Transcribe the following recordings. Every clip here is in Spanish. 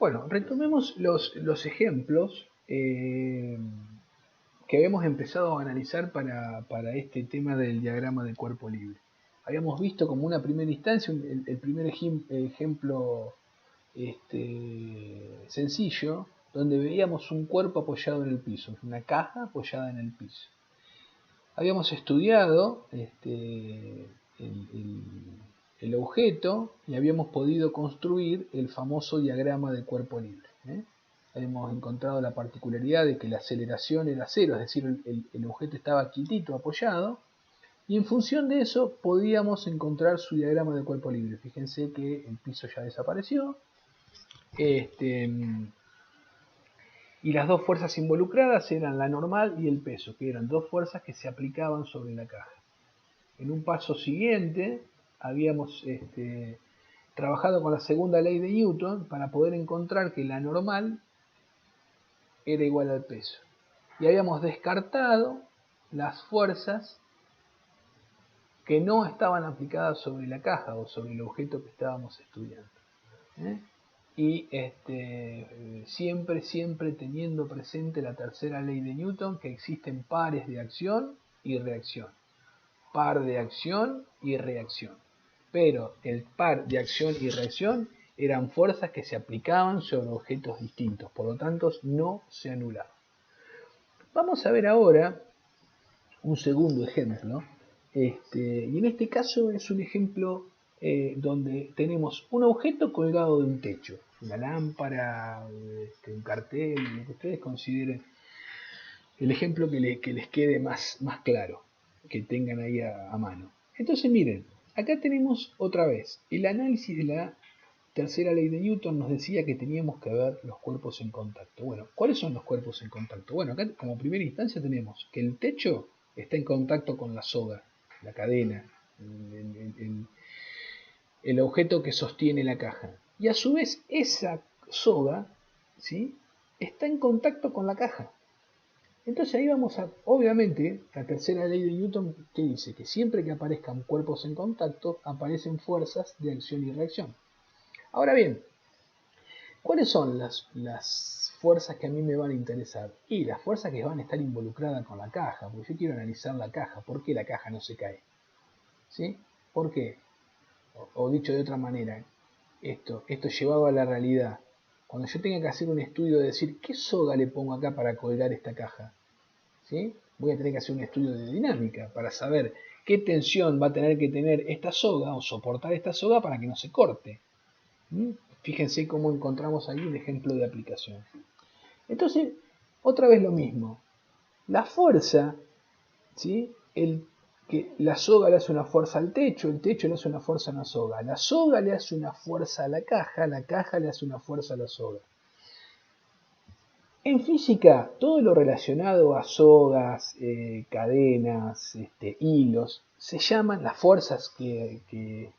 Bueno, retomemos los ejemplos que habíamos empezado a analizar para este tema del diagrama de cuerpo libre. Habíamos visto como una primera instancia el primer ejemplo sencillo, donde veíamos un cuerpo apoyado en el piso, una caja apoyada en el piso. Habíamos estudiado el objeto y habíamos podido construir el famoso diagrama de cuerpo libre. Habíamos encontrado la particularidad de que la aceleración era cero, es decir, el objeto estaba quietito, apoyado, y en función de eso podíamos encontrar su diagrama de cuerpo libre. Fíjense que el piso ya desapareció, y las dos fuerzas involucradas eran la normal y el peso, que eran dos fuerzas que se aplicaban sobre la caja. En un paso siguiente habíamos trabajado con la segunda ley de Newton para poder encontrar que la normal era igual al peso. Y habíamos descartado las fuerzas que no estaban aplicadas sobre la caja o sobre el objeto que estábamos estudiando. Y siempre teniendo presente la tercera ley de Newton, que existen pares de acción y reacción. Par de acción y reacción. Pero el par de acción y reacción eran fuerzas que se aplicaban sobre objetos distintos, por lo tanto no se anulaban. Vamos a ver ahora un segundo ejemplo, y en este caso es un ejemplo donde tenemos un objeto colgado de un techo, una lámpara, un cartel, lo que ustedes consideren el ejemplo que les quede más claro, que tengan ahí a mano. Entonces miren, acá tenemos otra vez el análisis de la tercera ley de Newton. Nos decía que teníamos que ver los cuerpos en contacto. Bueno, ¿cuáles son los cuerpos en contacto? Bueno, acá como primera instancia tenemos que el techo está en contacto con la soga, la cadena, el objeto que sostiene la caja. Y a su vez esa soga, ¿sí?, está en contacto con la caja. Entonces ahí vamos a, obviamente, la tercera ley de Newton, que dice que siempre que aparezcan cuerpos en contacto, aparecen fuerzas de acción y reacción. Ahora bien, ¿cuáles son las fuerzas que a mí me van a interesar? Y las fuerzas que van a estar involucradas con la caja, porque yo quiero analizar la caja. ¿Por qué la caja no se cae? ¿Sí? ¿Por qué? O dicho de otra manera, esto llevado a la realidad. Cuando yo tenga que hacer un estudio de decir, ¿qué soga le pongo acá para colgar esta caja? ¿Sí? Voy a tener que hacer un estudio de dinámica para saber qué tensión va a tener que tener esta soga o soportar esta soga para que no se corte. Fíjense cómo encontramos ahí un ejemplo de aplicación. Entonces, otra vez lo mismo. La fuerza, ¿sí?, que la soga le hace una fuerza al techo, el techo le hace una fuerza a la soga le hace una fuerza a la caja le hace una fuerza a la soga. En física, todo lo relacionado a sogas, cadenas, hilos, se llaman, las fuerzas que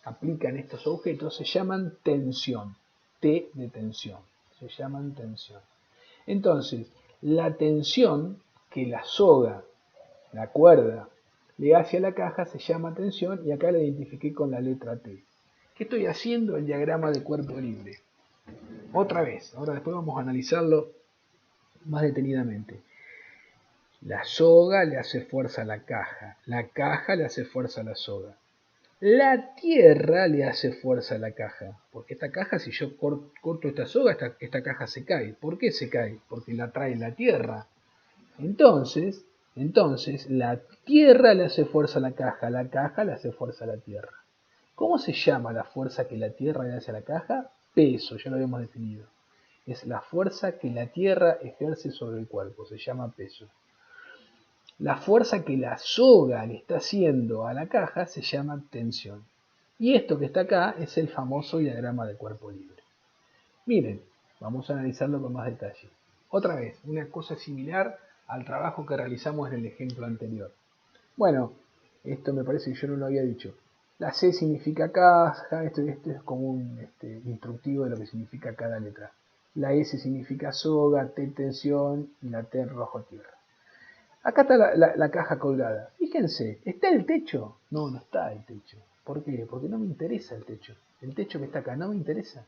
aplican estos objetos, se llaman tensión. T de tensión. Se llaman tensión. Entonces, la tensión que la soga, la cuerda, le hace a la caja se llama tensión, y acá la identifiqué con la letra T. ¿Qué estoy haciendo? El diagrama de cuerpo libre. Otra vez, ahora después vamos a analizarlo más detenidamente. La soga le hace fuerza a la caja le hace fuerza a la soga. La tierra le hace fuerza a la caja, porque esta caja, si yo corto esta soga, esta caja se cae. ¿Por qué se cae? Porque la trae la tierra. Entonces, la tierra le hace fuerza a la caja le hace fuerza a la tierra. ¿Cómo se llama la fuerza que la tierra le hace a la caja? Peso, ya lo habíamos definido. Es la fuerza que la tierra ejerce sobre el cuerpo, se llama peso. La fuerza que la soga le está haciendo a la caja se llama tensión. Y esto que está acá es el famoso diagrama de cuerpo libre. Miren, vamos a analizarlo con más detalle. Otra vez, una cosa similar al trabajo que realizamos en el ejemplo anterior. Bueno, esto me parece que yo no lo había dicho. La C significa caja, esto es como un instructivo de lo que significa cada letra. La S significa soga, T tensión y la T rojo tierra. Acá está la caja colgada. Fíjense, ¿está el techo? No, no está el techo. ¿Por qué? Porque no me interesa el techo. El techo que está acá no me interesa.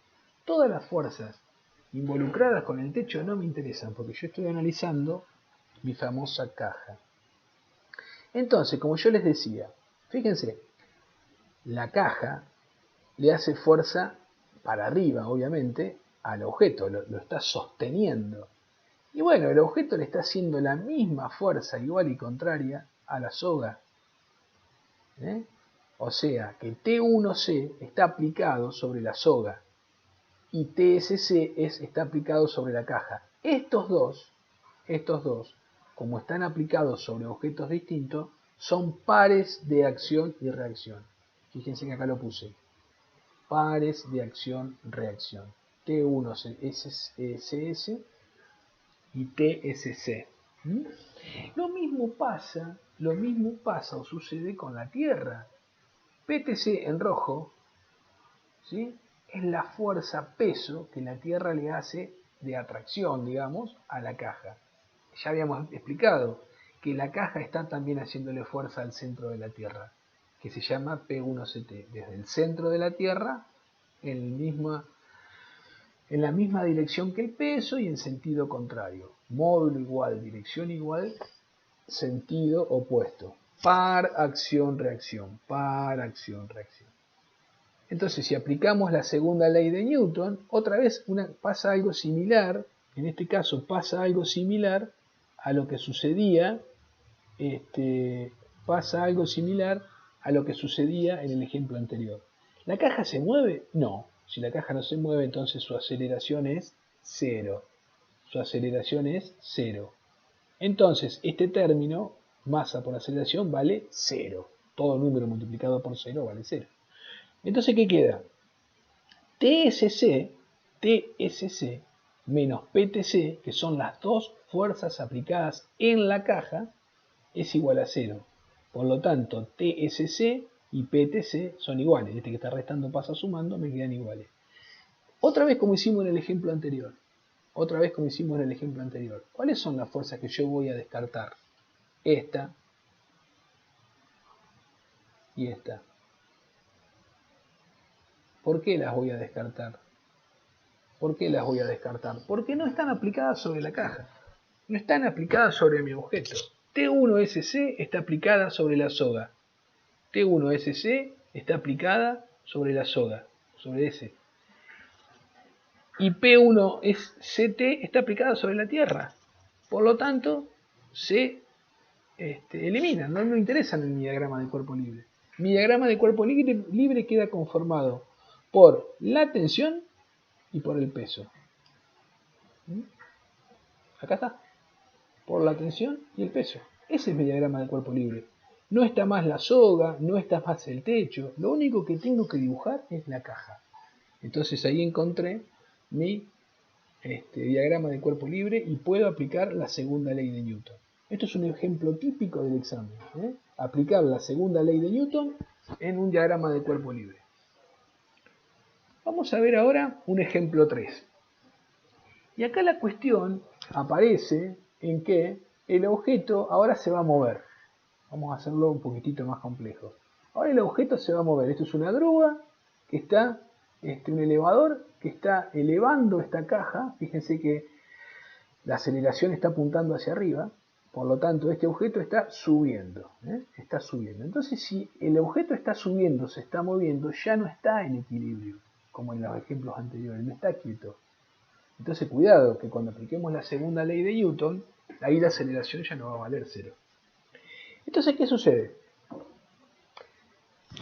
Todas las fuerzas involucradas con el techo no me interesan, porque yo estoy analizando mi famosa caja. Entonces, como yo les decía, fíjense, la caja le hace fuerza para arriba, obviamente, al objeto, lo está sosteniendo. Y bueno, el objeto le está haciendo la misma fuerza igual y contraria a la soga. O sea que T1C está aplicado sobre la soga y TSC está aplicado sobre la caja. Estos dos, como están aplicados sobre objetos distintos, son pares de acción y reacción. Fíjense que acá lo puse. Pares de acción-reacción. T1SS y TSC. Lo mismo pasa o sucede con la Tierra. PTC en rojo, ¿sí?, es la fuerza peso que la Tierra le hace de atracción, digamos, a la caja. Ya habíamos explicado que la caja está también haciéndole fuerza al centro de la Tierra, que se llama P1CT, desde el centro de la Tierra en la misma dirección que el peso y en sentido contrario. Módulo igual, dirección igual, sentido opuesto. Par, acción, reacción. Par, acción, reacción. Entonces, si aplicamos la segunda ley de Newton, otra vez pasa algo similar. En este caso pasa algo similar a lo que sucedía. Pasa algo similar a lo que sucedía en el ejemplo anterior. ¿La caja se mueve? No. Si la caja no se mueve, entonces su aceleración es cero. Su aceleración es cero. Entonces, este término, masa por aceleración, vale 0. Todo número multiplicado por 0 vale 0. Entonces, ¿qué queda? TSC menos PTC, que son las dos fuerzas aplicadas en la caja, es igual a 0. Por lo tanto, TSC y PTC son iguales. Este que está restando pasa sumando, me quedan iguales. Otra vez como hicimos en el ejemplo anterior. ¿Cuáles son las fuerzas que yo voy a descartar? Esta y esta. ¿Por qué las voy a descartar? Porque no están aplicadas sobre la caja. No están aplicadas sobre mi objeto. T1SC está aplicada sobre la soga. T1SC está aplicada sobre la soga, sobre S. Y P1CT está aplicada sobre la Tierra. Por lo tanto, se eliminan, no me interesan en mi diagrama de cuerpo libre. Mi diagrama de cuerpo libre queda conformado por la tensión y por el peso. Acá está. Por la tensión y el peso. Ese es mi diagrama de cuerpo libre. No está más la soga, no está más el techo. Lo único que tengo que dibujar es la caja. Entonces ahí encontré mi diagrama de cuerpo libre y puedo aplicar la segunda ley de Newton. Esto es un ejemplo típico del examen. Aplicar la segunda ley de Newton en un diagrama de cuerpo libre. Vamos a ver ahora un ejemplo 3. Y acá la cuestión aparece en que el objeto ahora se va a mover. Vamos a hacerlo un poquitito más complejo. Ahora el objeto se va a mover. Esto es una grúa que está, un elevador que está elevando esta caja. Fíjense que la aceleración está apuntando hacia arriba. Por lo tanto, este objeto está subiendo. Está subiendo. Entonces, si el objeto está subiendo, se está moviendo, ya no está en equilibrio, como en los ejemplos anteriores. No está quieto. Entonces, cuidado, que cuando apliquemos la segunda ley de Newton, ahí la aceleración ya no va a valer 0. Entonces, ¿qué sucede?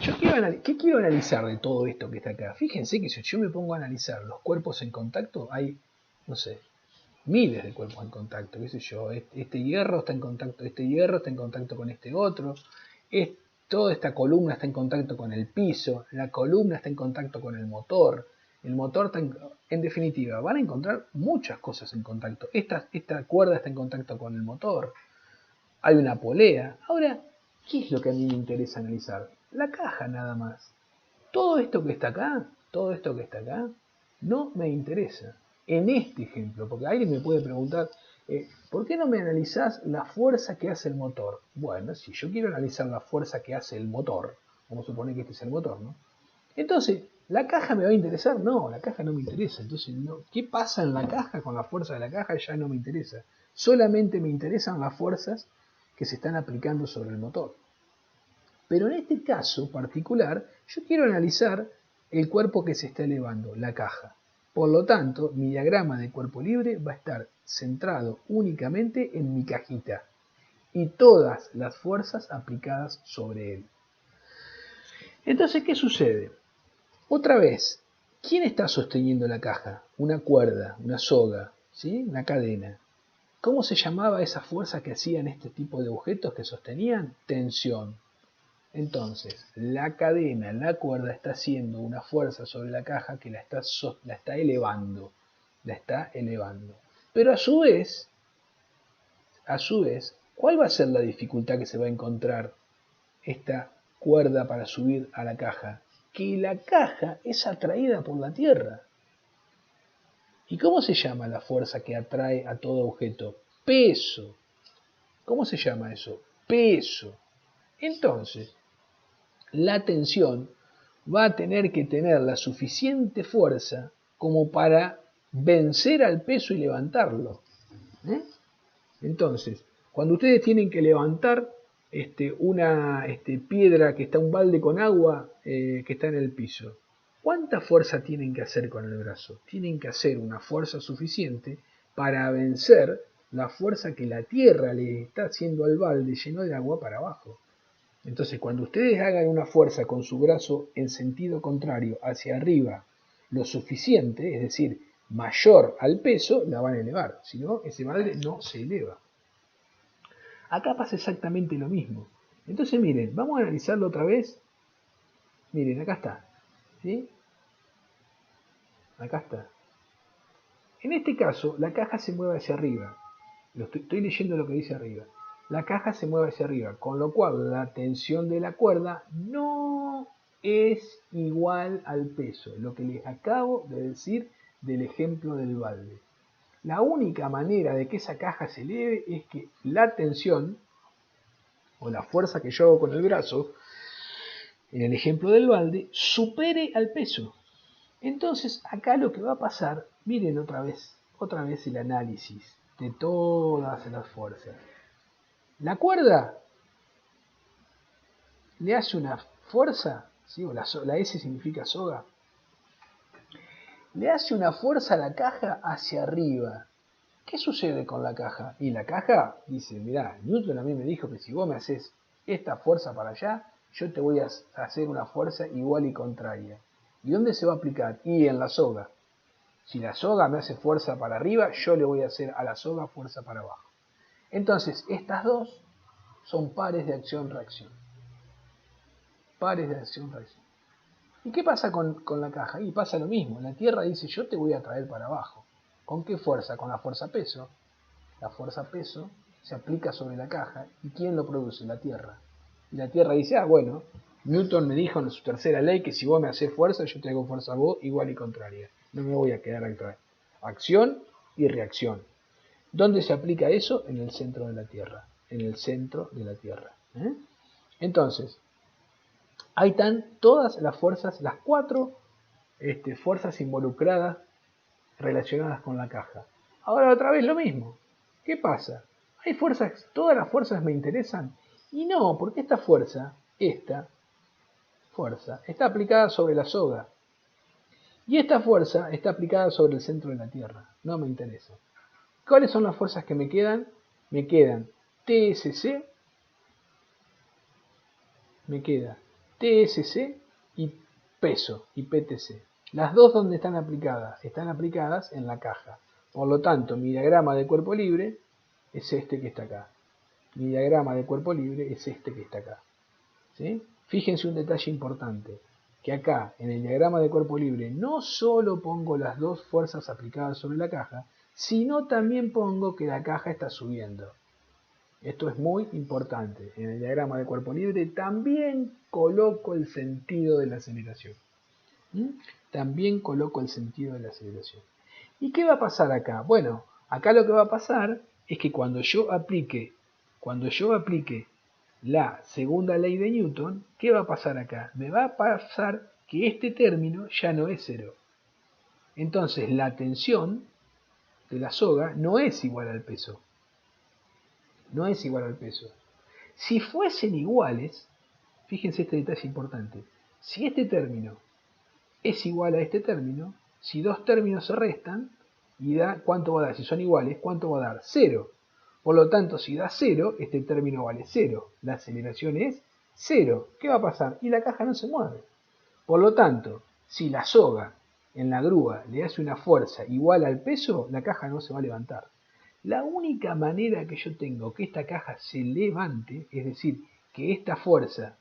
¿Qué quiero analizar de todo esto que está acá? Fíjense que si yo me pongo a analizar los cuerpos en contacto, hay, no sé, miles de cuerpos en contacto, qué sé yo. Este hierro está en contacto con este otro. Toda esta columna está en contacto con el piso. La columna está en contacto con el motor. El motor está en definitiva, van a encontrar muchas cosas en contacto. Esta cuerda está en contacto con el motor. Hay una polea. Ahora, ¿qué es lo que a mí me interesa analizar? La caja nada más. Todo esto que está acá, no me interesa. En este ejemplo, porque alguien me puede preguntar, ¿por qué no me analizás la fuerza que hace el motor? Bueno, si yo quiero analizar la fuerza que hace el motor, vamos a suponer que este es el motor, ¿no? Entonces, ¿La caja me va a interesar? No, la caja no me interesa. Entonces, no. ¿Qué pasa en la caja con la fuerza de la caja? Ya no me interesa. Solamente me interesan las fuerzas que se están aplicando sobre el motor. Pero en este caso particular, yo quiero analizar el cuerpo que se está elevando, la caja. Por lo tanto, mi diagrama de cuerpo libre va a estar centrado únicamente en mi cajita y todas las fuerzas aplicadas sobre él. Entonces, ¿qué sucede? Otra vez, ¿quién está sosteniendo la caja? Una cuerda, una soga, ¿sí? Una cadena. ¿Cómo se llamaba esa fuerza que hacían este tipo de objetos que sostenían? Tensión. Entonces, la cadena, la cuerda está haciendo una fuerza sobre la caja que la está elevando. La está elevando. Pero a su vez, ¿cuál va a ser la dificultad que se va a encontrar esta cuerda para subir a la caja? Que la caja es atraída por la Tierra. ¿Y cómo se llama la fuerza que atrae a todo objeto? Peso. ¿Cómo se llama eso? Peso. Entonces, la tensión va a tener que tener la suficiente fuerza como para vencer al peso y levantarlo. ¿Eh? Entonces, cuando ustedes tienen que levantar una piedra que está un balde con agua que está en el piso, ¿cuánta fuerza tienen que hacer con el brazo? Tienen que hacer una fuerza suficiente para vencer la fuerza que la tierra le está haciendo al balde lleno de agua para abajo. Entonces, cuando ustedes hagan una fuerza con su brazo en sentido contrario hacia arriba, lo suficiente, es decir, mayor al peso, la van a elevar. Si no, ese balde no se eleva. Acá pasa exactamente lo mismo. Entonces, miren, vamos a analizarlo otra vez. Miren, acá está. ¿Sí? Acá está. En este caso, la caja se mueve hacia arriba. Estoy leyendo lo que dice arriba. La caja se mueve hacia arriba, con lo cual la tensión de la cuerda no es igual al peso, lo que les acabo de decir del ejemplo del balde. La única manera de que esa caja se eleve es que la tensión o la fuerza que yo hago con el brazo, en el ejemplo del balde, supere al peso. Entonces acá lo que va a pasar, miren otra vez el análisis de todas las fuerzas. La cuerda le hace una fuerza, ¿sí? O la S significa soga, le hace una fuerza a la caja hacia arriba. ¿Qué sucede con la caja? Y la caja dice, mirá, Newton a mí me dijo que si vos me haces esta fuerza para allá, yo te voy a hacer una fuerza igual y contraria. ¿Y dónde se va a aplicar? Y en la soga. Si la soga me hace fuerza para arriba, yo le voy a hacer a la soga fuerza para abajo. Entonces, estas dos son pares de acción-reacción. Pares de acción-reacción. ¿Y qué pasa con la caja? Y pasa lo mismo. La Tierra dice, yo te voy a traer para abajo. ¿Con qué fuerza? Con la fuerza peso. La fuerza peso se aplica sobre la caja. ¿Y quién lo produce? La Tierra. Y la Tierra dice, bueno, Newton me dijo en su tercera ley que si vos me haces fuerza, yo te hago fuerza a vos igual y contraria. No me voy a quedar atrás. Acción y reacción. ¿Dónde se aplica eso? En el centro de la Tierra. En el centro de la Tierra. Entonces, ahí están todas las fuerzas, las cuatro fuerzas involucradas relacionadas con la caja. Ahora otra vez lo mismo. ¿Qué pasa? Hay fuerzas, todas las fuerzas me interesan. Y no, porque esta fuerza, está aplicada sobre la soga. Y esta fuerza está aplicada sobre el centro de la Tierra. No me interesa. ¿Cuáles son las fuerzas que me quedan? Me quedan TSC, me queda TSC y peso, y PTC. Las dos donde están aplicadas en la caja. Por lo tanto, mi diagrama de cuerpo libre es este que está acá. Mi diagrama de cuerpo libre es este que está acá. ¿Sí? Fíjense un detalle importante, que acá en el diagrama de cuerpo libre no solo pongo las dos fuerzas aplicadas sobre la caja, sino también pongo que la caja está subiendo. Esto es muy importante. En el diagrama de cuerpo libre también coloco el sentido de la aceleración. También coloco el sentido de la aceleración. ¿Y qué va a pasar acá? Bueno, acá lo que va a pasar es que cuando yo aplique la segunda ley de Newton, ¿qué va a pasar acá? Me va a pasar que este término ya no es 0. Entonces la tensión de la soga no es igual al peso. No es igual al peso. Si fuesen iguales, fíjense este detalle importante, si este término es igual a este término, si dos términos se restan, y da, ¿cuánto va a dar? Si son iguales, ¿cuánto va a dar? 0. Por lo tanto, si da 0, este término vale 0. La aceleración es 0. ¿Qué va a pasar? Y la caja no se mueve. Por lo tanto, si la soga en la grúa le hace una fuerza igual al peso, la caja no se va a levantar. La única manera que yo tengo que esta caja se levante, es decir, que esta fuerza,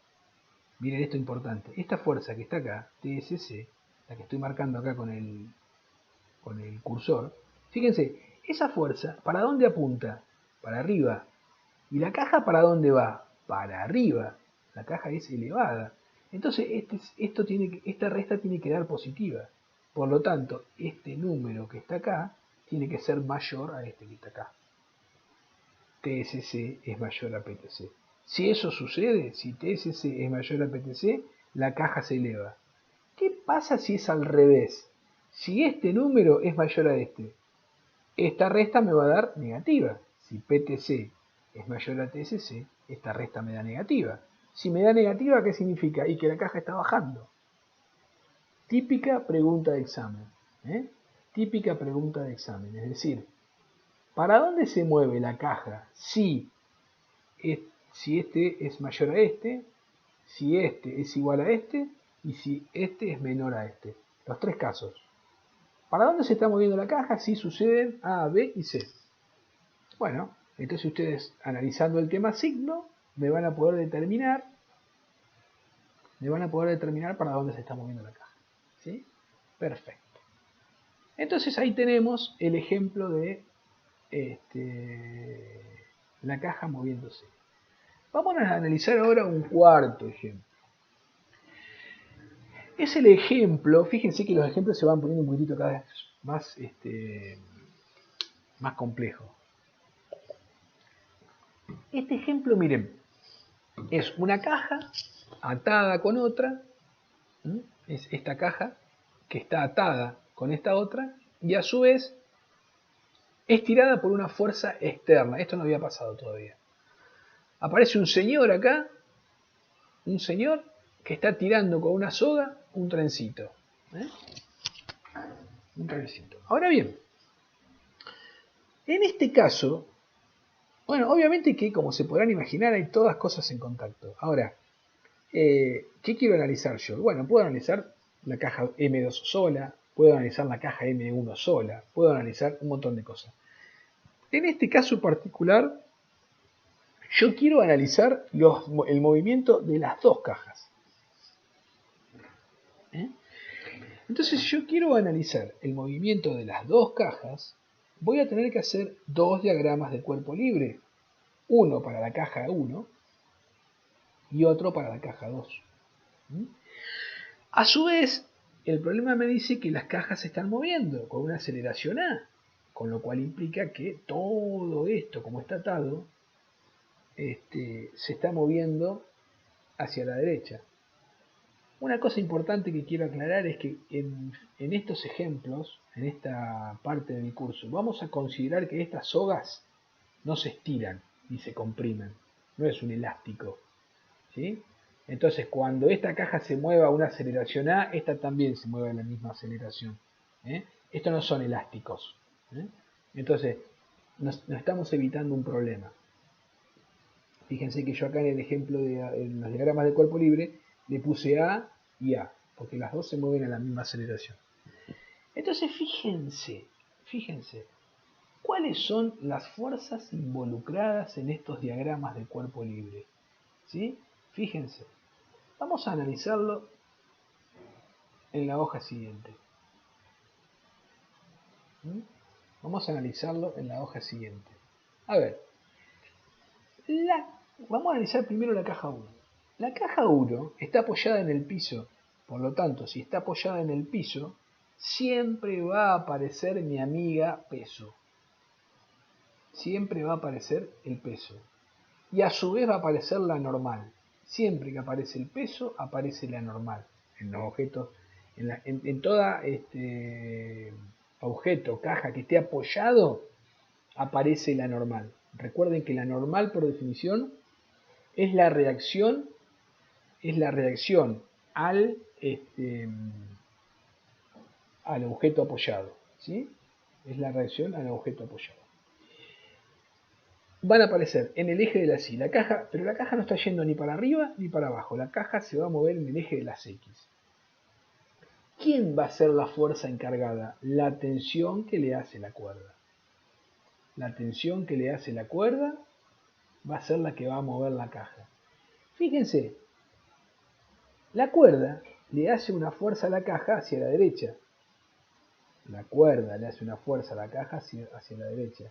miren esto importante, esta fuerza que está acá, TSC, la que estoy marcando acá con el cursor, fíjense, esa fuerza, ¿para dónde apunta? Para arriba. ¿Y la caja para dónde va? Para arriba. La caja es elevada. Entonces esta resta tiene que dar positiva. Por lo tanto, este número que está acá tiene que ser mayor a este que está acá. TSC es mayor a PTC. Si eso sucede, si TSC es mayor a PTC, la caja se eleva. ¿Qué pasa si es al revés? Si este número es mayor a este, esta resta me va a dar negativa. Si PTC es mayor a TSC, esta resta me da negativa. Si me da negativa, ¿qué significa? Y que la caja está bajando. Típica pregunta de examen. Típica pregunta de examen. Es decir, ¿para dónde se mueve la caja si este es mayor a este, si este es igual a este y si este es menor a este? Los tres casos. ¿Para dónde se está moviendo la caja si suceden A, B y C? Bueno, entonces ustedes analizando el tema signo me van a poder determinar para dónde se está moviendo la caja. ¿Sí? Perfecto. Entonces ahí tenemos el ejemplo de la caja moviéndose. Vamos a analizar ahora un cuarto ejemplo. Es el ejemplo, fíjense que los ejemplos se van poniendo un poquitito cada vez más complejos. Este ejemplo, miren, es una caja atada con otra, es esta caja que está atada con esta otra y a su vez es tirada por una fuerza externa. Esto no había pasado todavía. Aparece un señor acá, un señor que está tirando con una soga un trencito. Un trencito. Ahora bien, en este caso, bueno, obviamente que como se podrán imaginar hay todas cosas en contacto. Ahora, ¿qué quiero analizar yo? Bueno, puedo analizar la caja M2 sola, puedo analizar la caja M1 sola, puedo analizar un montón de cosas. En este caso particular, yo quiero analizar el movimiento de las dos cajas. Entonces, si yo quiero analizar el movimiento de las dos cajas, voy a tener que hacer dos diagramas de cuerpo libre. Uno para la caja 1 y otro para la caja 2. A su vez, el problema me dice que las cajas se están moviendo con una aceleración A, con lo cual implica que todo esto, como está atado, se está moviendo hacia la derecha. Una cosa importante que quiero aclarar es que en estos ejemplos, en esta parte de mi curso, vamos a considerar que estas sogas no se estiran ni se comprimen, no es un elástico, ¿sí? Entonces, cuando esta caja se mueva a una aceleración A, esta también se mueve a la misma aceleración. Estos no son elásticos. Entonces, nos estamos evitando un problema. Fíjense que yo acá en el ejemplo en los diagramas de cuerpo libre le puse A y A, porque las dos se mueven a la misma aceleración. Entonces, fíjense, ¿cuáles son las fuerzas involucradas en estos diagramas de cuerpo libre? ¿Sí? Fíjense. Vamos a analizarlo en la hoja siguiente. Vamos a analizarlo en la hoja siguiente. A ver, vamos a analizar primero la caja 1. La caja 1 está apoyada en el piso, por lo tanto, si está apoyada en el piso, siempre va a aparecer mi amiga peso. Siempre va a aparecer el peso. Y a su vez va a aparecer la normal. Siempre que aparece el peso, aparece la normal. en los objetos, en toda objeto, caja que esté apoyado, aparece la normal. Recuerden que la normal, por definición, es la reacción al, al objeto apoyado, ¿sí? Es la reacción al objeto apoyado. Van a aparecer en el eje de la Y, la caja, pero la caja no está yendo ni para arriba ni para abajo, la caja se va a mover en el eje de las X. ¿Quién va a ser la fuerza encargada? La tensión que le hace la cuerda. La tensión que le hace la cuerda va a ser la que va a mover la caja. Fíjense, la cuerda le hace una fuerza a la caja hacia la derecha. La cuerda le hace una fuerza a la caja hacia la derecha.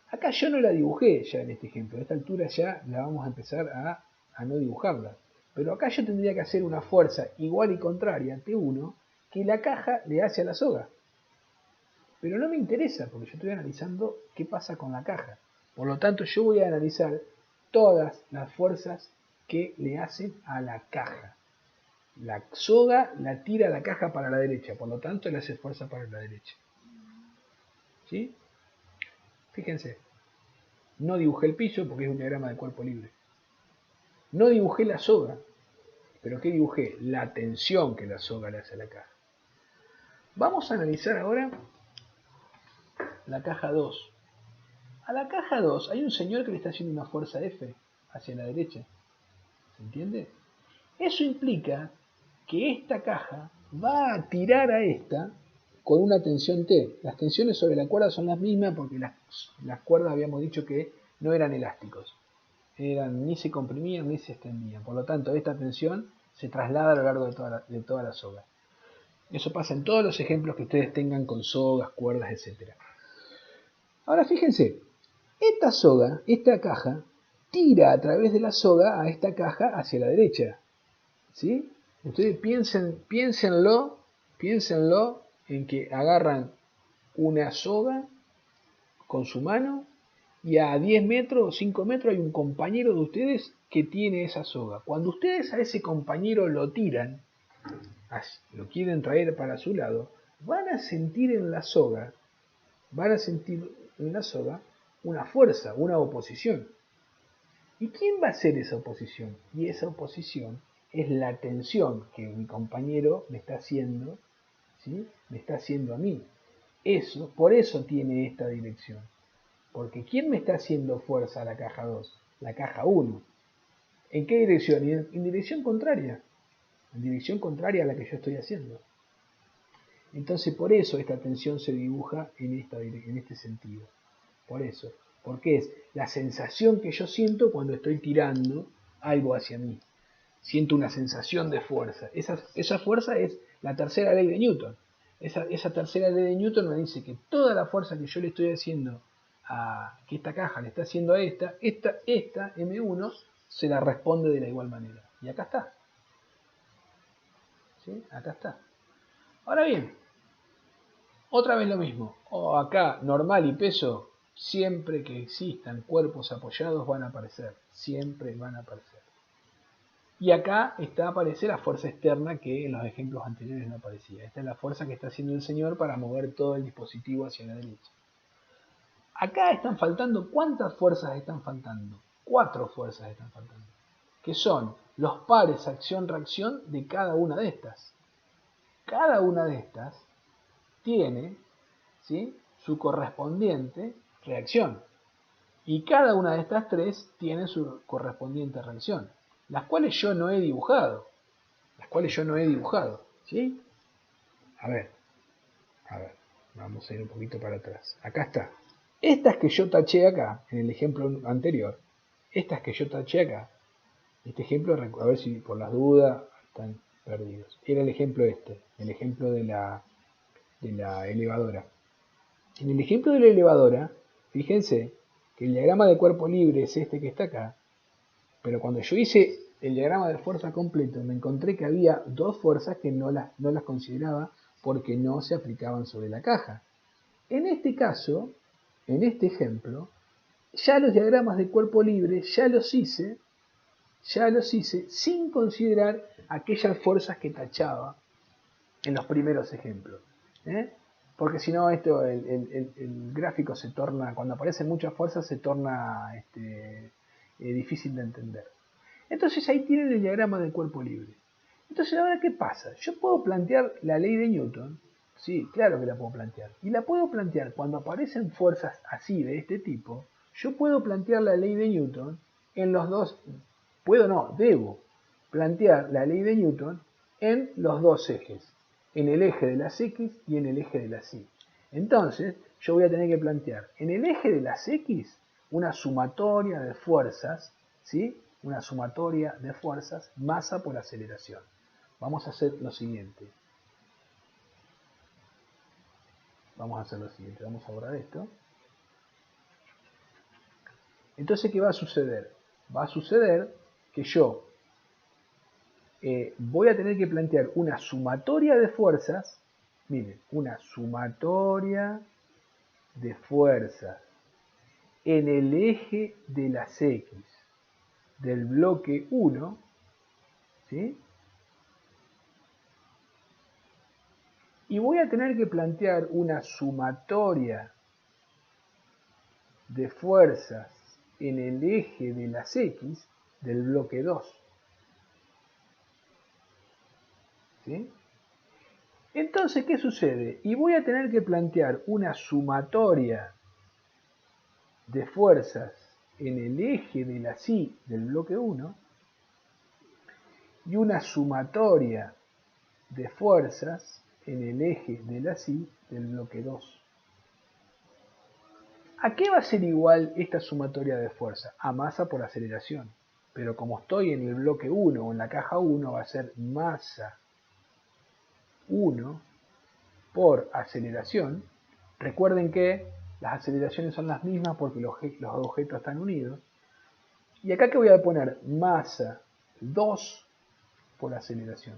Acá yo no la dibujé ya en este ejemplo. A esta altura ya la vamos a empezar a no dibujarla. Pero acá yo tendría que hacer una fuerza igual y contraria, T1, que la caja le hace a la soga. Pero no me interesa porque yo estoy analizando qué pasa con la caja. Por lo tanto, yo voy a analizar todas las fuerzas que le hacen a la caja. La soga la tira la caja para la derecha, por lo tanto le hace fuerza para la derecha. ¿Sí? Fíjense, no dibujé el piso porque es un diagrama de cuerpo libre. No dibujé la soga, pero ¿qué dibujé? La tensión que la soga le hace a la caja. Vamos a analizar ahora la caja 2. A la caja 2 hay un señor que le está haciendo una fuerza F hacia la derecha. ¿Se entiende? Eso implica que esta caja va a tirar a esta con una tensión T. Las tensiones sobre la cuerda son las mismas porque las cuerdas habíamos dicho que no eran elásticos. Ni se comprimían ni se extendían. Por lo tanto, esta tensión se traslada a lo largo de toda la soga. Eso pasa en todos los ejemplos que ustedes tengan con sogas, cuerdas, etc. Ahora fíjense, esta soga, esta caja, tira a través de la soga a esta caja hacia la derecha. ¿Sí? Ustedes piénsenlo en que agarran una soga con su mano y a 10 metros o 5 metros hay un compañero de ustedes que tiene esa soga. Cuando ustedes a ese compañero lo tiran, lo quieren traer para su lado, van a sentir en la soga una fuerza, una oposición. ¿Y quién va a hacer esa oposición? Y esa oposición es la tensión que mi compañero me está haciendo, ¿sí? Me está haciendo a mí. Por eso tiene esta dirección. Porque ¿quién me está haciendo fuerza a la caja 2? La caja 1. ¿En qué dirección? En dirección contraria. En dirección contraria a la que yo estoy haciendo. Entonces por eso esta tensión se dibuja en este sentido. Por eso. Porque es la sensación que yo siento cuando estoy tirando algo hacia mí. Siento una sensación de fuerza. Esa fuerza es la tercera ley de Newton. Esa tercera ley de Newton me dice que toda la fuerza que yo le estoy haciendo que esta caja le está haciendo a esta M1 se la responde de la igual manera. Y acá está. ¿Sí? Acá está. Ahora bien, otra vez lo mismo. Acá, normal y peso, siempre que existan cuerpos apoyados van a aparecer. Siempre van a aparecer. Y acá aparece la fuerza externa que en los ejemplos anteriores no aparecía. Esta es la fuerza que está haciendo el señor para mover todo el dispositivo hacia la derecha. Acá están faltando, ¿cuántas fuerzas están faltando? 4 fuerzas están faltando. Que son los pares acción-reacción de cada una de estas. Cada una de estas tiene, ¿sí?, su correspondiente reacción. Y cada una de estas 3 tiene su correspondiente reacción. Las cuales yo no he dibujado. ¿Sí? A ver. Vamos a ir un poquito para atrás. Acá está. Estas que yo taché acá, en el ejemplo anterior, este ejemplo, a ver si por las dudas están perdidos. Era el ejemplo el ejemplo de la elevadora. En el ejemplo de la elevadora, fíjense que el diagrama de cuerpo libre es este que está acá, pero cuando yo hice el diagrama de fuerza completo, me encontré que había 2 fuerzas que no las consideraba porque no se aplicaban sobre la caja. En este caso, en este ejemplo, ya los diagramas de cuerpo libre ya los hice ya los hice sin considerar aquellas fuerzas que tachaba en los primeros ejemplos. Porque si no, esto, el gráfico se torna, cuando aparecen muchas fuerzas, se torna difícil de entender. Entonces ahí tienen el diagrama del cuerpo libre. Entonces, ahora, ¿qué pasa? Yo puedo plantear la ley de Newton. Sí, claro que la puedo plantear. Y la puedo plantear cuando aparecen fuerzas así, de este tipo. Yo puedo plantear la ley de Newton en los dos... Puedo no, debo plantear la ley de Newton en los dos ejes. En el eje de las X y en el eje de las Y. Entonces, yo voy a tener que plantear en el eje de las X una sumatoria de fuerzas, ¿sí? Una sumatoria de fuerzas, masa por aceleración. Vamos a hacer lo siguiente. Vamos a borrar esto. Entonces, ¿qué va a suceder? Va a suceder que yo voy a tener que plantear una sumatoria de fuerzas. Miren, una sumatoria de fuerzas en el eje de las X del bloque 1, ¿sí? Y voy a tener que plantear una sumatoria de fuerzas en el eje de las X del bloque 2. ¿Sí? Entonces, ¿qué sucede? Y voy a tener que plantear una sumatoria de fuerzas en el eje de las Y del bloque 1 y una sumatoria de fuerzas en el eje de las Y del bloque 2. ¿A qué va a ser igual esta sumatoria de fuerza? A masa por aceleración. Pero como estoy en el bloque 1 o en la caja 1, va a ser masa 1 por aceleración. Recuerden que las aceleraciones son las mismas porque los objetos están unidos. Y acá que voy a poner masa 2 por aceleración.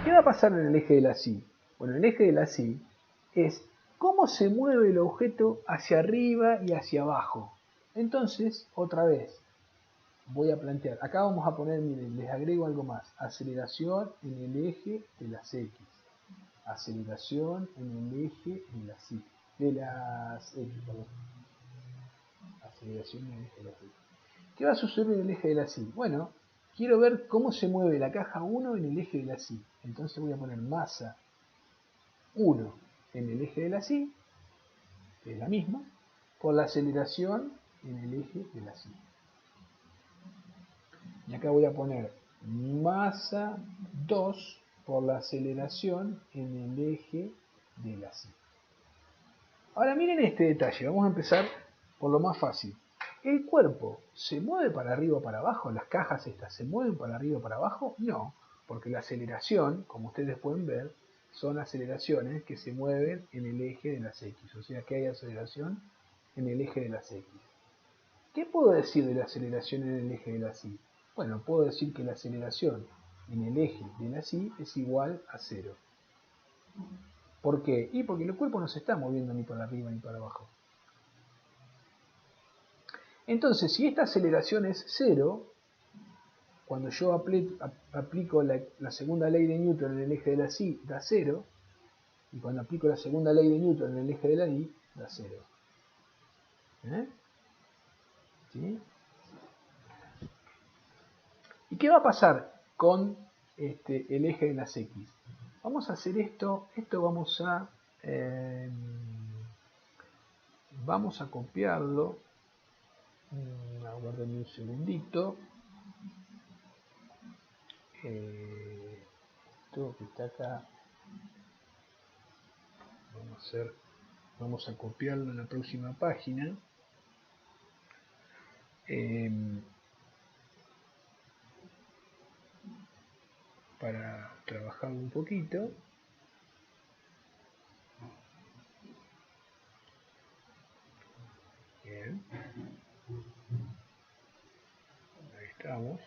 ¿Qué va a pasar en el eje de la Y? Bueno, el eje de la Y es cómo se mueve el objeto hacia arriba y hacia abajo. Entonces, otra vez, voy a plantear, acá vamos a poner, miren, les agrego algo más, aceleración en el eje de las X, aceleración en el eje de las Y, de las X, perdón, aceleración en el eje de las X. ¿Qué va a suceder en el eje de las Y? Bueno, quiero ver cómo se mueve la caja 1 en el eje de las Y, entonces voy a poner masa 1 en el eje de las Y, que es la misma, por la aceleración en el eje de las Y. Y acá voy a poner masa 2 por la aceleración en el eje de las Y. Ahora miren este detalle, vamos a empezar por lo más fácil. ¿El cuerpo se mueve para arriba o para abajo? ¿Las cajas estas se mueven para arriba o para abajo? No, porque la aceleración, como ustedes pueden ver, son aceleraciones que se mueven en el eje de las X. O sea que hay aceleración en el eje de las X. ¿Qué puedo decir de la aceleración en el eje de las Y? Bueno, puedo decir que la aceleración en el eje de las Y es igual a 0. ¿Por qué? Y porque el cuerpo no se está moviendo ni para arriba ni para abajo. Entonces, si esta aceleración es 0, cuando yo aplico la segunda ley de Newton en el eje de la Y, da 0. Y cuando aplico la segunda ley de Newton en el eje de la Y, da 0. ¿Sí? ¿Y qué va a pasar con el eje de las X? Vamos a hacer esto vamos a copiarlo. Aguarden un segundito. Esto que está acá, vamos a copiarlo en la próxima página. Para trabajarlo un poquito. Bien. Ahí estamos.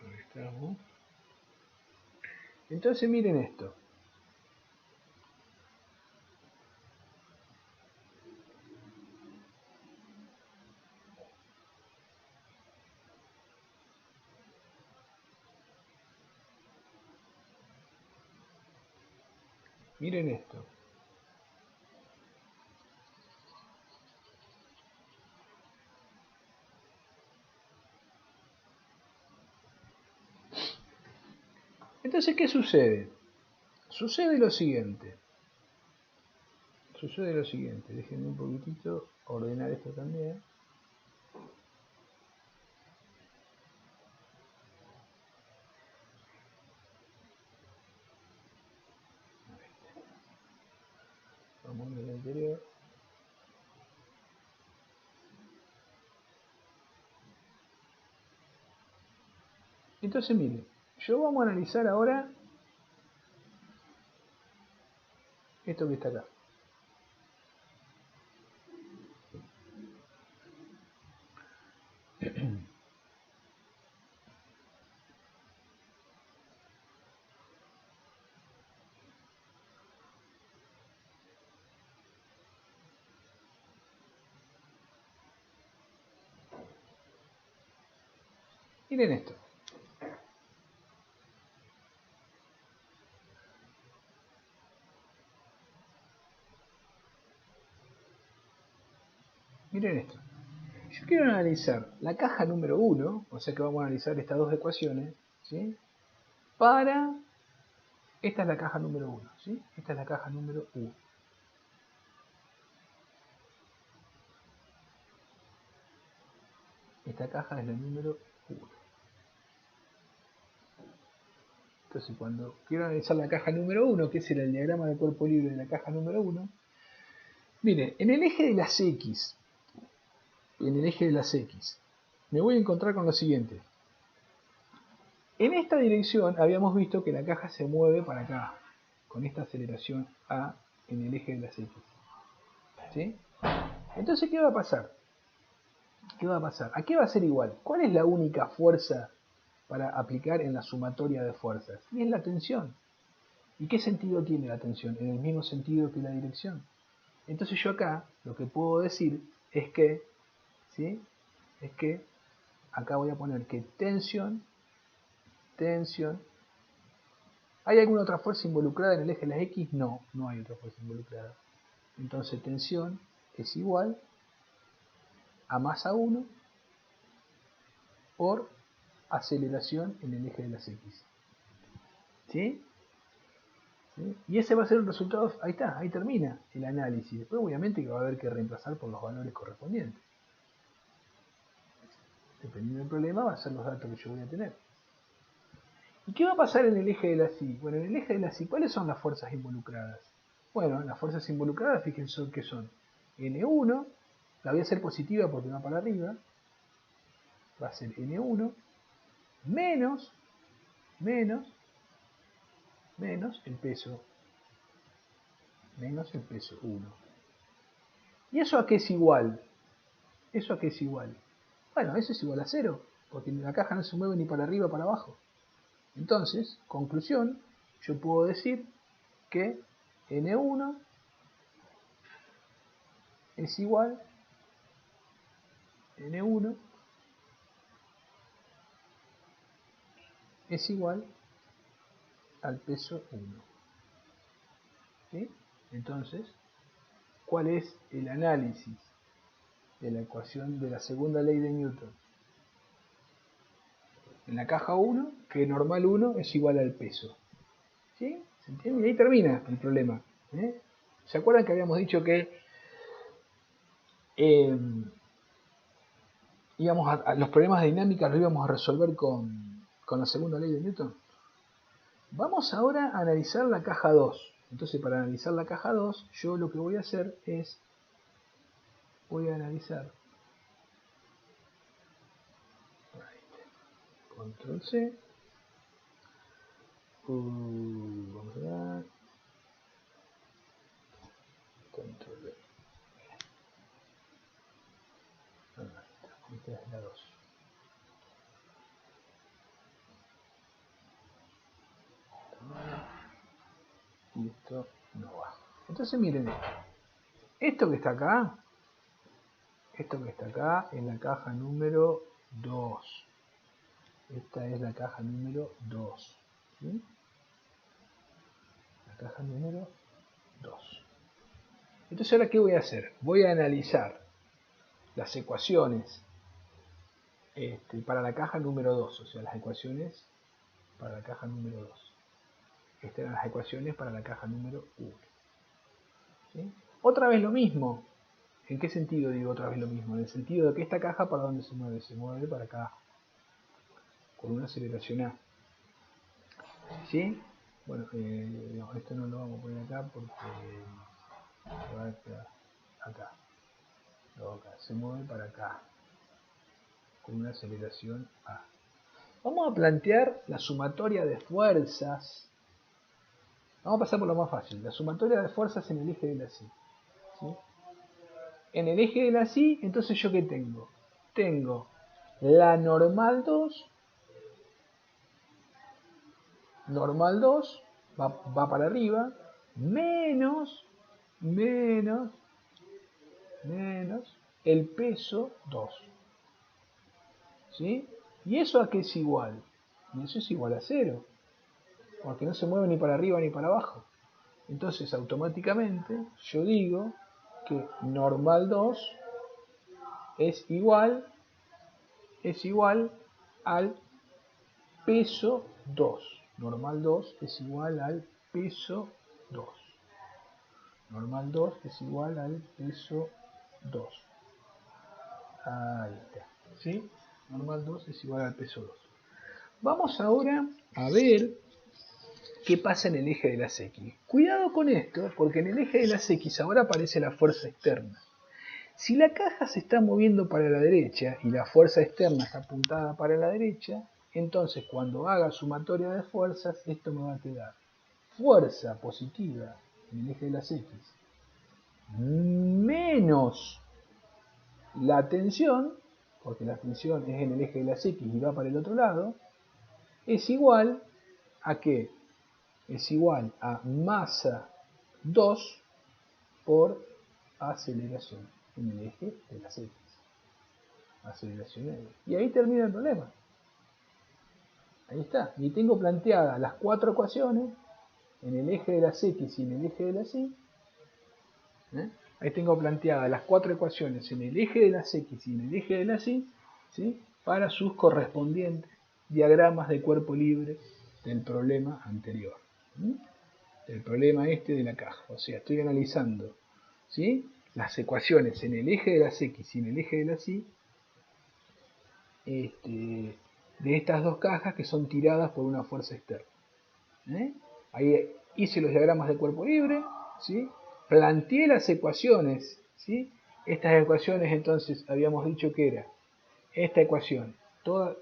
Ahí estamos. Entonces miren esto. Miren esto. Entonces, ¿qué sucede? Sucede lo siguiente. Déjenme un poquitito ordenar esto también. Vamos al anterior. Entonces, miren, vamos a analizar ahora esto que está acá. Miren esto. Miren esto. Yo quiero analizar la caja número 1, o sea que vamos a analizar estas dos ecuaciones, ¿sí? Para... Esta es la caja número 1, ¿sí? Esta es la caja número 1. Esta caja es la número 1. Entonces, cuando quiero analizar la caja número 1, que es el diagrama de cuerpo libre de la caja número 1, miren, en el eje de las X, me voy a encontrar con lo siguiente. En esta dirección habíamos visto que la caja se mueve para acá, con esta aceleración A en el eje de las X. ¿Sí? Entonces, ¿qué va a pasar? ¿A qué va a ser igual? ¿Cuál es la única fuerza para aplicar en la sumatoria de fuerzas? Y es la tensión. ¿Y qué sentido tiene la tensión? En el mismo sentido que la dirección. Entonces yo acá lo que puedo decir es que, ¿sí? Es que acá voy a poner que tensión. ¿Hay alguna otra fuerza involucrada en el eje de las X? No, no hay otra fuerza involucrada. Entonces tensión es igual a masa 1 por aceleración en el eje de las X. ¿Sí? ¿Sí? Y ese va a ser el resultado, ahí está, ahí termina el análisis. Después obviamente que va a haber que reemplazar por los valores correspondientes. Dependiendo del problema va a ser los datos que yo voy a tener. ¿Y qué va a pasar en el eje de la Y? Bueno, en el eje de la Y, ¿cuáles son las fuerzas involucradas? Bueno, las fuerzas involucradas, fíjense que son N1, la voy a hacer positiva porque va para arriba, va a ser N1, menos el peso 1. ¿Y eso a qué es igual? Bueno, eso es igual a 0, porque la caja no se mueve ni para arriba ni para abajo. Entonces, conclusión, yo puedo decir que N1 es igual al peso 1. ¿Sí? Entonces, ¿cuál es el análisis de la ecuación de la segunda ley de Newton? En la caja 1, que normal 1 es igual al peso. ¿Sí? ¿Se entiende? Y ahí termina el problema. ¿Se acuerdan que habíamos dicho que los problemas de dinámica los íbamos a resolver con la segunda ley de Newton? Vamos ahora a analizar la caja 2. Entonces, para analizar la caja 2, yo lo que voy a hacer es, voy a analizar control C, vamos a dar control V. Esta es la 2. Y esto no va. Entonces miren esto que está acá, es la caja número 2. Esta es la caja número 2. ¿Sí? La caja número 2. Entonces ahora, ¿qué voy a hacer? Voy a analizar las ecuaciones para la caja número 2, o sea, las ecuaciones para la caja número 2. Estas eran las ecuaciones para la caja número 1. ¿Sí? Otra vez lo mismo. ¿En qué sentido digo otra vez lo mismo? En el sentido de que esta caja, ¿para dónde se mueve? Se mueve para acá, con una aceleración A. ¿Sí? Bueno, no, esto no lo vamos a poner acá porque va a quedar acá. Se mueve para acá, con una aceleración A. Vamos a plantear la sumatoria de fuerzas. Vamos a pasar por lo más fácil. La sumatoria de fuerzas en el eje de la Y. ¿Sí? En el eje de la Y, entonces ¿yo qué tengo? Tengo la normal 2 va para arriba, menos el peso 2. ¿Sí? ¿Y eso a qué es igual? Eso es igual a 0, porque no se mueve ni para arriba ni para abajo. Entonces automáticamente yo digo que normal 2 es igual al peso 2. Normal 2 es igual al peso 2. Normal 2 es igual al peso 2. Ahí está. ¿Sí? Normal 2 es igual al peso 2. Vamos ahora a ver qué pasa en el eje de las X. Cuidado con esto, porque en el eje de las X ahora aparece la fuerza externa. Si la caja se está moviendo para la derecha y la fuerza externa está apuntada para la derecha, entonces cuando haga sumatoria de fuerzas, esto me va a quedar fuerza positiva en el eje de las X menos la tensión, porque la tensión es en el eje de las X y va para el otro lado, es igual a ¿qué? Es igual a masa 2 por aceleración en el eje de las X. Aceleración L. Y ahí termina el problema. Ahí está. Y tengo planteadas las 4 ecuaciones en el eje de las X y en el eje de las Y. Ahí tengo planteadas las 4 ecuaciones en el eje de las X y en el eje de las Y, ¿sí? Para sus correspondientes diagramas de cuerpo libre del problema anterior. Del problema de la caja. O sea, estoy analizando, ¿sí?, las ecuaciones en el eje de las X y en el eje de las Y de estas dos cajas que son tiradas por una fuerza externa. Ahí hice los diagramas de cuerpo libre, ¿sí? Planteé las ecuaciones, ¿sí? Estas ecuaciones entonces habíamos dicho que era esta ecuación, todas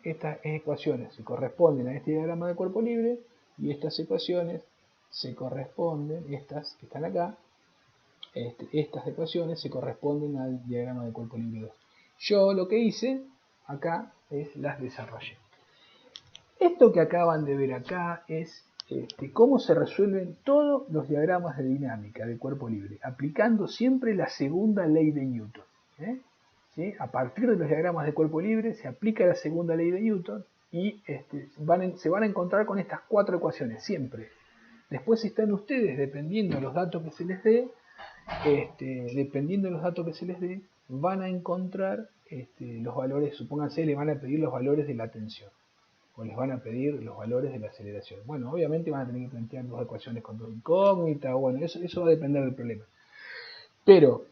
estas ecuaciones se corresponden a este diagrama de cuerpo libre y estas ecuaciones se corresponden, estas que están acá, estas ecuaciones se corresponden al diagrama de cuerpo libre 2. Yo lo que hice acá es las desarrollé. Esto que acaban de ver acá es cómo se resuelven todos los diagramas de dinámica de cuerpo libre, aplicando siempre la segunda ley de Newton. ¿Sí? A partir de los diagramas de cuerpo libre se aplica la segunda ley de Newton y se van a encontrar con estas 4 ecuaciones, siempre. Después están ustedes, dependiendo de los datos que se les dé, van a encontrar los valores, supónganse, le van a pedir los valores de la tensión o les van a pedir los valores de la aceleración. Bueno, obviamente van a tener que plantear dos ecuaciones con dos incógnitas, bueno, eso va a depender del problema. Pero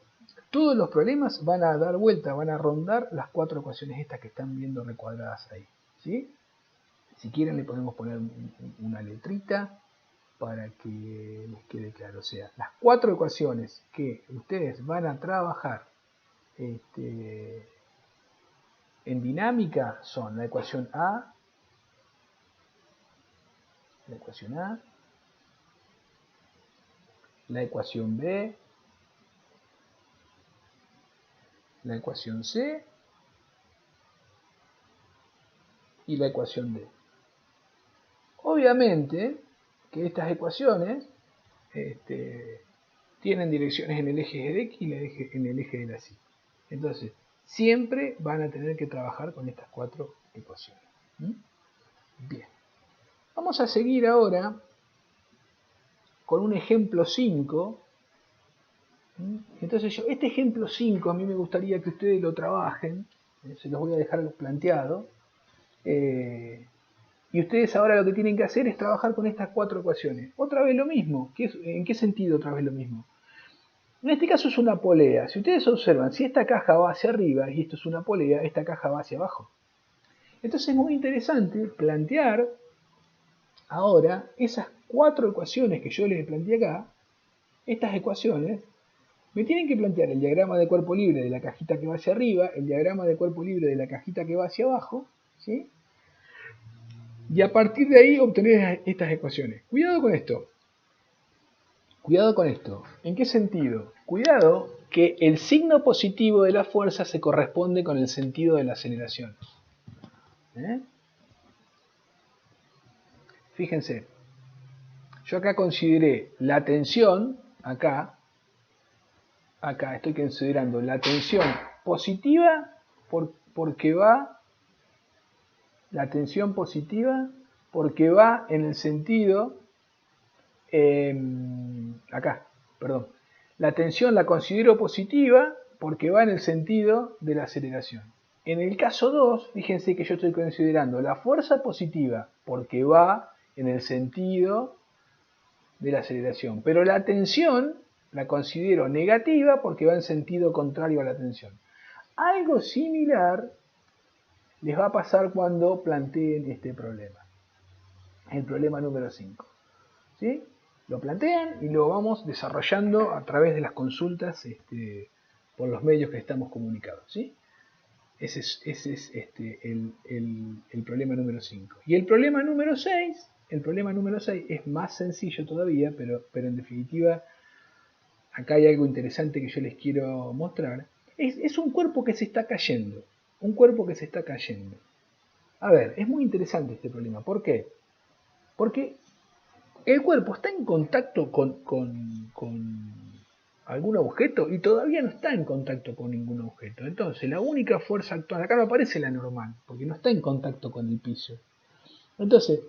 todos los problemas van a dar vuelta, van a rondar las 4 ecuaciones estas que están viendo recuadradas ahí. ¿Sí? Si quieren le podemos poner una letrita para que les quede claro. O sea, las 4 ecuaciones que ustedes van a trabajar en dinámica son la ecuación A, la ecuación B, la ecuación C y la ecuación D. Obviamente que estas ecuaciones tienen direcciones en el eje de X y en el eje de la Y. Entonces, siempre van a tener que trabajar con estas 4 ecuaciones. Bien. Vamos a seguir ahora con un ejemplo 5. Entonces este ejemplo 5 a mí me gustaría que ustedes lo trabajen, se los voy a dejar planteado, y ustedes ahora lo que tienen que hacer es trabajar con estas 4 ecuaciones. Otra vez lo mismo. ¿En qué sentido otra vez lo mismo? En este caso es una polea. Si ustedes observan, si esta caja va hacia arriba y esto es una polea, esta caja va hacia abajo. Entonces es muy interesante plantear ahora esas 4 ecuaciones que yo les planteé acá. Estas ecuaciones me tienen que plantear el diagrama de cuerpo libre de la cajita que va hacia arriba, el diagrama de cuerpo libre de la cajita que va hacia abajo, ¿sí? Y a partir de ahí obtener estas ecuaciones. Cuidado con esto. Cuidado con esto. ¿En qué sentido? Cuidado que el signo positivo de la fuerza se corresponde con el sentido de la aceleración. Fíjense. Yo acá consideré la tensión, acá estoy considerando la tensión positiva porque va, la tensión positiva porque va en el sentido, la tensión la considero positiva porque va en el sentido de la aceleración. En el caso 2, fíjense que yo estoy considerando la fuerza positiva porque va en el sentido de la aceleración, pero la tensión la considero negativa porque va en sentido contrario a la tensión. Algo similar les va a pasar cuando planteen este problema, el problema número 5. ¿Sí? Lo plantean y lo vamos desarrollando a través de las consultas por los medios que estamos comunicados. ¿Sí? Ese es el problema número 5. Y el problema número 6, es más sencillo todavía, pero en definitiva acá hay algo interesante que yo les quiero mostrar. Es un cuerpo que se está cayendo. Un cuerpo que se está cayendo. A ver, es muy interesante este problema. ¿Por qué? Porque el cuerpo está en contacto con algún objeto y todavía no está en contacto con ningún objeto. Entonces, la única fuerza actual, acá no aparece la normal, porque no está en contacto con el piso. Entonces,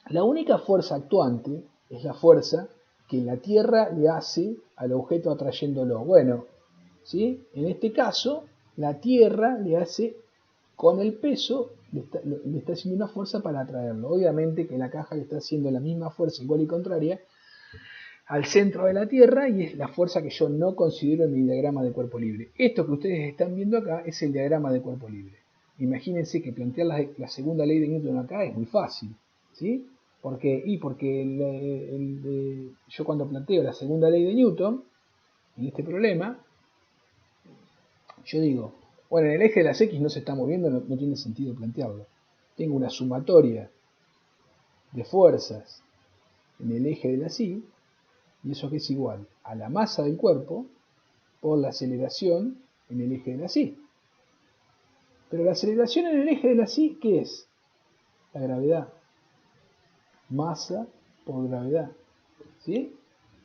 la única fuerza actuante es la fuerza que la Tierra le hace al objeto atrayéndolo. Bueno, ¿sí? En este caso, la Tierra le hace con el peso, le está haciendo una fuerza para atraerlo. Obviamente que la caja le está haciendo la misma fuerza igual y contraria al centro de la Tierra y es la fuerza que yo no considero en mi diagrama de cuerpo libre. Esto que ustedes están viendo acá es el diagrama de cuerpo libre. Imagínense que plantear la segunda ley de Newton acá es muy fácil, ¿sí? Porque yo cuando planteo la segunda ley de Newton, en este problema, yo digo, bueno, en el eje de las X no se está moviendo, no tiene sentido plantearlo. Tengo una sumatoria de fuerzas en el eje de las Y, y eso que es igual a la masa del cuerpo por la aceleración en el eje de las Y. Pero la aceleración en el eje de las Y, ¿qué es? La gravedad. Masa por gravedad. ¿Sí?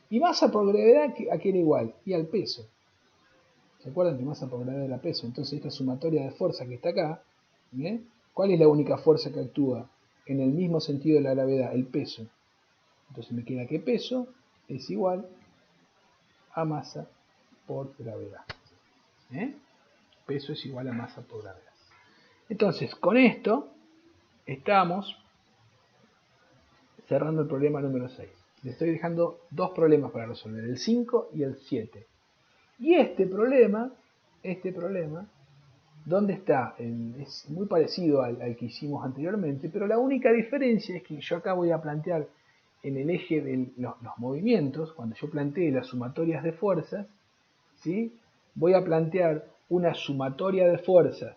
Y masa por gravedad, ¿a qué era igual? Y al peso. ¿Se acuerdan que masa por gravedad era peso? Entonces esta sumatoria de fuerza que está acá, ¿bien? ¿Cuál es la única fuerza que actúa en el mismo sentido de la gravedad? El peso. Entonces me queda que peso es igual a masa por gravedad. Peso es igual a masa por gravedad. Entonces, con esto estamos cerrando el problema número 6. Les estoy dejando 2 problemas para resolver, el 5 y el 7. Y este problema, ¿dónde está? Es muy parecido al que hicimos anteriormente, pero la única diferencia es que yo acá voy a plantear en el eje de los movimientos, cuando yo plantee las sumatorias de fuerzas, ¿sí? Voy a plantear una sumatoria de fuerzas.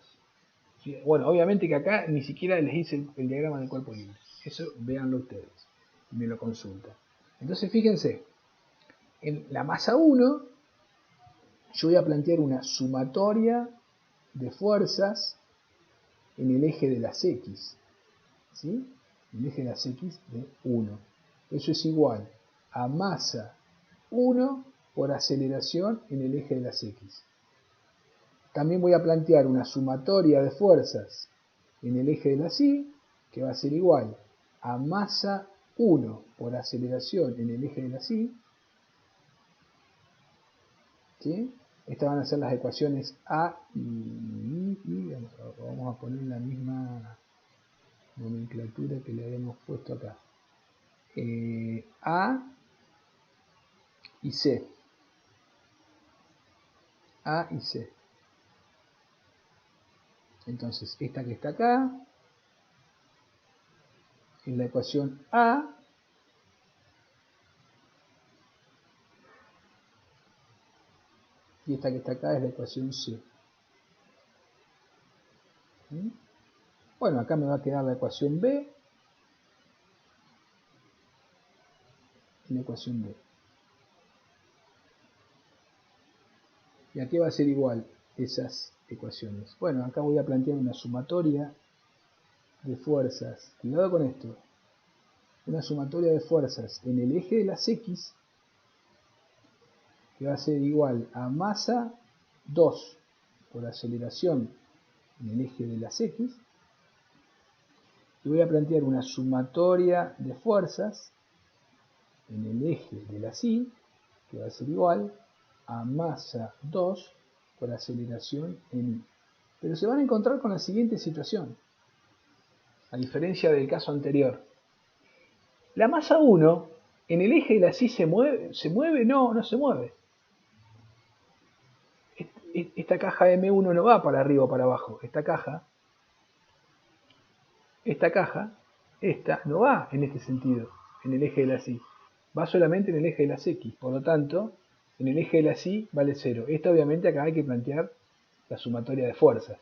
¿Sí? Bueno, obviamente que acá ni siquiera les hice el diagrama del cuerpo libre. Eso véanlo ustedes y me lo consultan. Entonces fíjense, en la masa 1 yo voy a plantear una sumatoria de fuerzas en el eje de las X. ¿Sí? El eje de las X de 1. Eso es igual a masa 1 por aceleración en el eje de las X. También voy a plantear una sumatoria de fuerzas en el eje de las Y, que va a ser igual a masa 1 por aceleración en el eje de la Y, ¿sí? Estas van a ser las ecuaciones A y vamos a poner la misma nomenclatura que le habíamos puesto acá. A y C. A y C. Entonces, esta que está acá es la ecuación A. Y esta que está acá es la ecuación C. ¿Mm? Bueno, acá me va a quedar la ecuación B y la ecuación B. ¿Y a qué va a ser igual esas ecuaciones? Bueno, acá voy a plantear una sumatoria de fuerzas. Cuidado con esto. Una sumatoria de fuerzas en el eje de las X que va a ser igual a masa 2 por aceleración en el eje de las X. Y voy a plantear una sumatoria de fuerzas en el eje de las Y que va a ser igual a masa 2 por aceleración en Y. Pero se van a encontrar con la siguiente situación, a diferencia del caso anterior. La masa 1 en el eje de la Y se mueve, no se mueve. Esta caja M1 no va para arriba o para abajo. Esta caja, esta no va en este sentido, en el eje de las Y. Va solamente en el eje de las X. Por lo tanto, en el eje de las Y vale 0. Esta obviamente acá hay que plantear la sumatoria de fuerzas.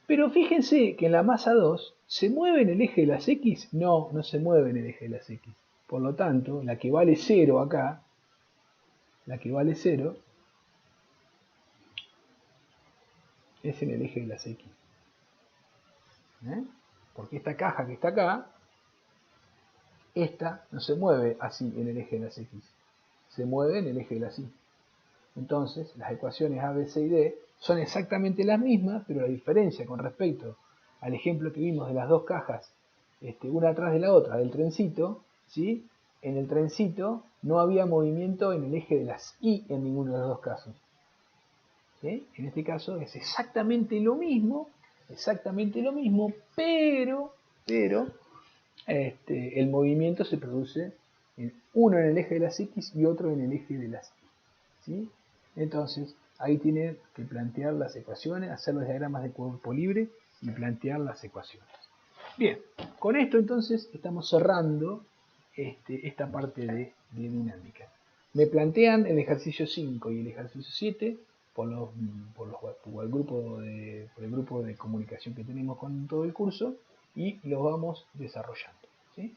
Pero fíjense que en la masa 2, ¿se mueve en el eje de las X? No, no se mueve en el eje de las X. Por lo tanto, la que vale 0 acá, la que vale 0, es en el eje de las X. Porque esta caja que está acá, esta no se mueve así en el eje de las X. Se mueve en el eje de las Y. Entonces, las ecuaciones A, B, C y D son exactamente las mismas, pero la diferencia con respecto al ejemplo que vimos de las dos cajas, una atrás de la otra, del trencito, ¿sí? En el trencito no había movimiento en el eje de las Y en ninguno de los dos casos. ¿Sí? En este caso es exactamente lo mismo, pero el movimiento se produce uno en el eje de las X y otro en el eje de las Y. ¿Sí? Entonces, ahí tienen que plantear las ecuaciones, hacer los diagramas de cuerpo libre y plantear las ecuaciones. Bien, con esto entonces estamos cerrando esta parte de dinámica. Me plantean el ejercicio 5 y el ejercicio 7 por el grupo de comunicación que tenemos con todo el curso y los vamos desarrollando. ¿Sí?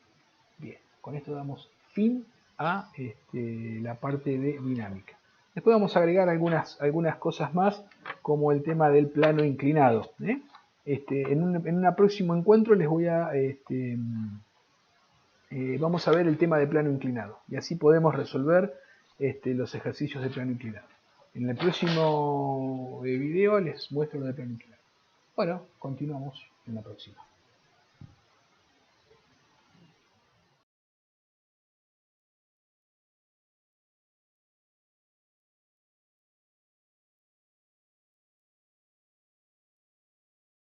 Bien, con esto damos fin a la parte de dinámica. Después vamos a agregar algunas cosas más, como el tema del plano inclinado. En un próximo encuentro les voy a vamos a ver el tema de plano inclinado y así podemos resolver los ejercicios de plano inclinado. En el próximo video les muestro lo de plano inclinado. Bueno, continuamos en la próxima.